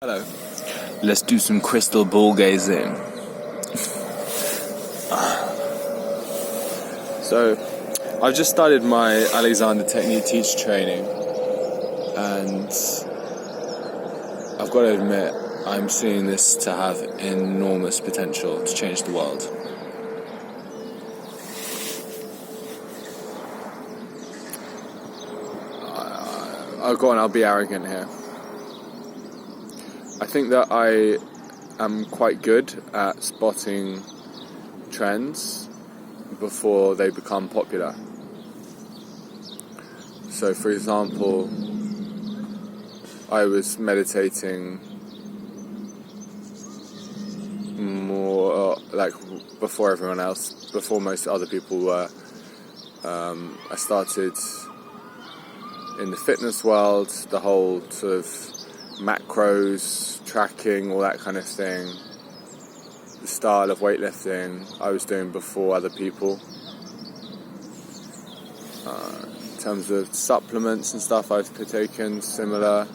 Hello. Let's do some crystal ball gazing. So, I've just started my Alexander Technique teacher training, and I've got to admit, I'm seeing this to have enormous potential to change the world. I'll be arrogant here. I think that I am quite good at spotting trends before they become popular. So, for example, I was meditating more like before everyone else, before most other people were. I started in the fitness world, the whole sort of macros, tracking, all that kind of thing. The style of weightlifting I was doing before other people. In terms of supplements and stuff I've taken, similar.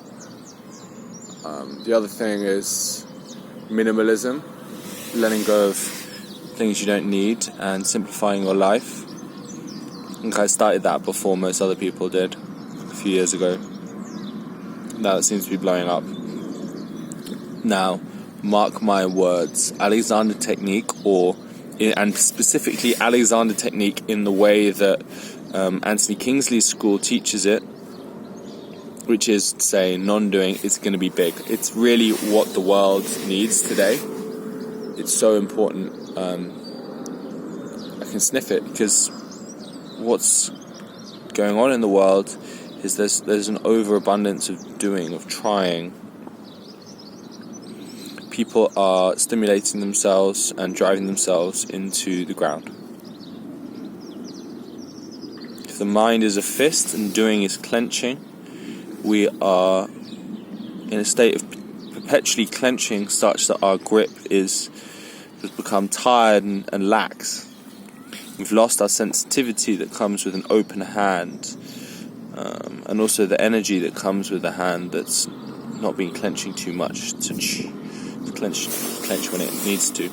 The other thing is minimalism, letting go of things you don't need and simplifying your life. I think I started that before most other people did a few years ago. Now it seems to be blowing up. Now, mark my words, Alexander Technique, and specifically Alexander Technique in the way that Anthony Kingsley's school teaches it, which is to say non-doing, is going to be big. It's really what the world needs today. It's so important. I can sniff it, because what's going on in the world is there's an overabundance of doing, of trying. People are stimulating themselves and driving themselves into the ground. If the mind is a fist and doing is clenching, we are in a state of perpetually clenching such that our grip has become tired and lax. We've lost our sensitivity that comes with an open hand, and also the energy that comes with a hand that's not been clenching too much, to clench when it needs to.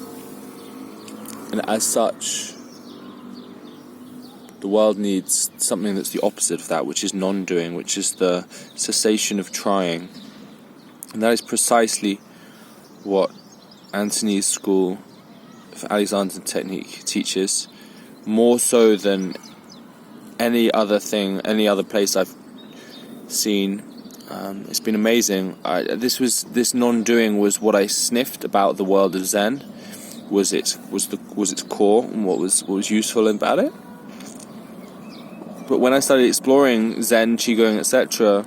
And as such, the world needs something that's the opposite of that, which is non-doing, which is the cessation of trying. And that is precisely what Anthony's school of Alexander Technique teaches, more so than any other thing, any other place I've seen. It's been amazing. This non-doing was what I sniffed about the world of Zen. Was its core and what was useful about it. But when I started exploring Zen, Qigong, etc.,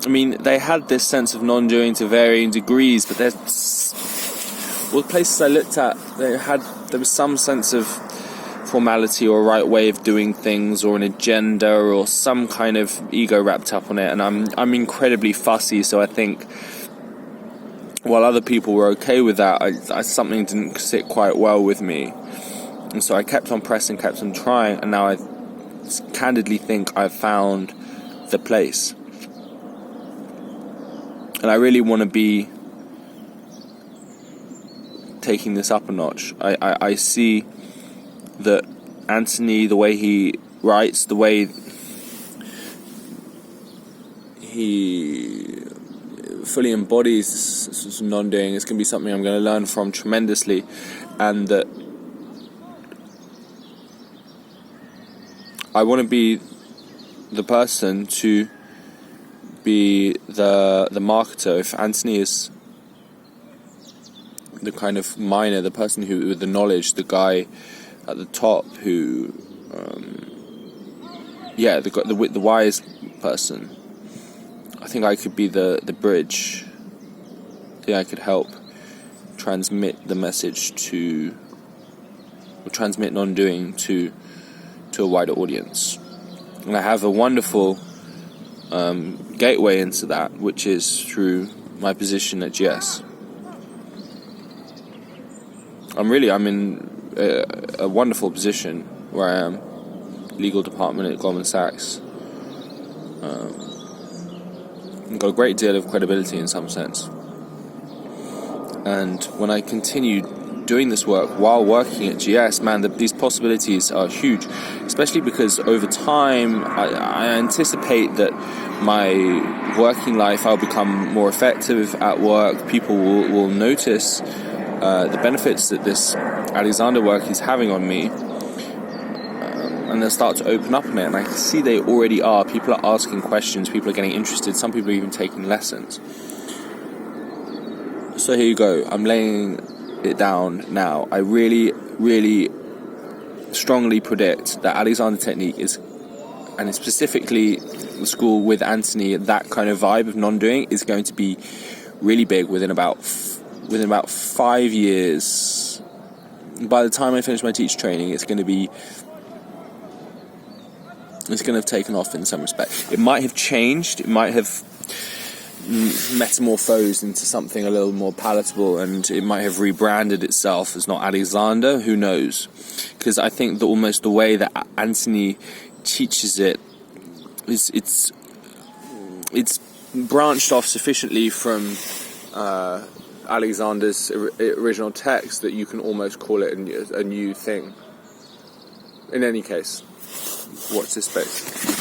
I mean, they had this sense of non-doing to varying degrees, but all the places I looked at, there was some sense of formality or a right way of doing things, or an agenda, or some kind of ego wrapped up on it. And I'm incredibly fussy, so I think while other people were okay with that, something didn't sit quite well with me, and so I kept on pressing, kept on trying, and now I candidly think I've found the place. And I really want to be taking this up a notch. I see that Anthony, the way he writes, the way he fully embodies this non-doing, is going to be something I'm going to learn from tremendously, and that I want to be the person to be the marketer. If Anthony is the kind of miner, the person who with the knowledge, the guy at the top who, the wise person, I think I could be the bridge. I think I could help transmit the message transmit non-doing to a wider audience. And I have a wonderful gateway into that, which is through my position at GS. I'm in a wonderful position where I am, legal department at Goldman Sachs. Got a great deal of credibility in some sense. And when I continued doing this work while working at GS, man, these possibilities are huge, especially because over time I anticipate that my working life, I'll become more effective at work. People will notice the benefits that this Alexander work is having on me, and they'll start to open up on it. And I can see they already are. People are asking questions, people are getting interested, some people are even taking lessons. So here you go, I'm laying it down now. I really, really strongly predict that Alexander technique is, and specifically the school with Anthony, that kind of vibe of non-doing is going to be really big within about 5 years. By the time I finish my teacher training, it's going to have taken off in some respect. It might have changed, it might have metamorphosed into something a little more palatable, and it might have rebranded itself as not Alexander, who knows? Because I think that almost the way that Anthony teaches it is it's branched off sufficiently from Alexander's original text that you can almost call it a new thing. In any case, watch this space.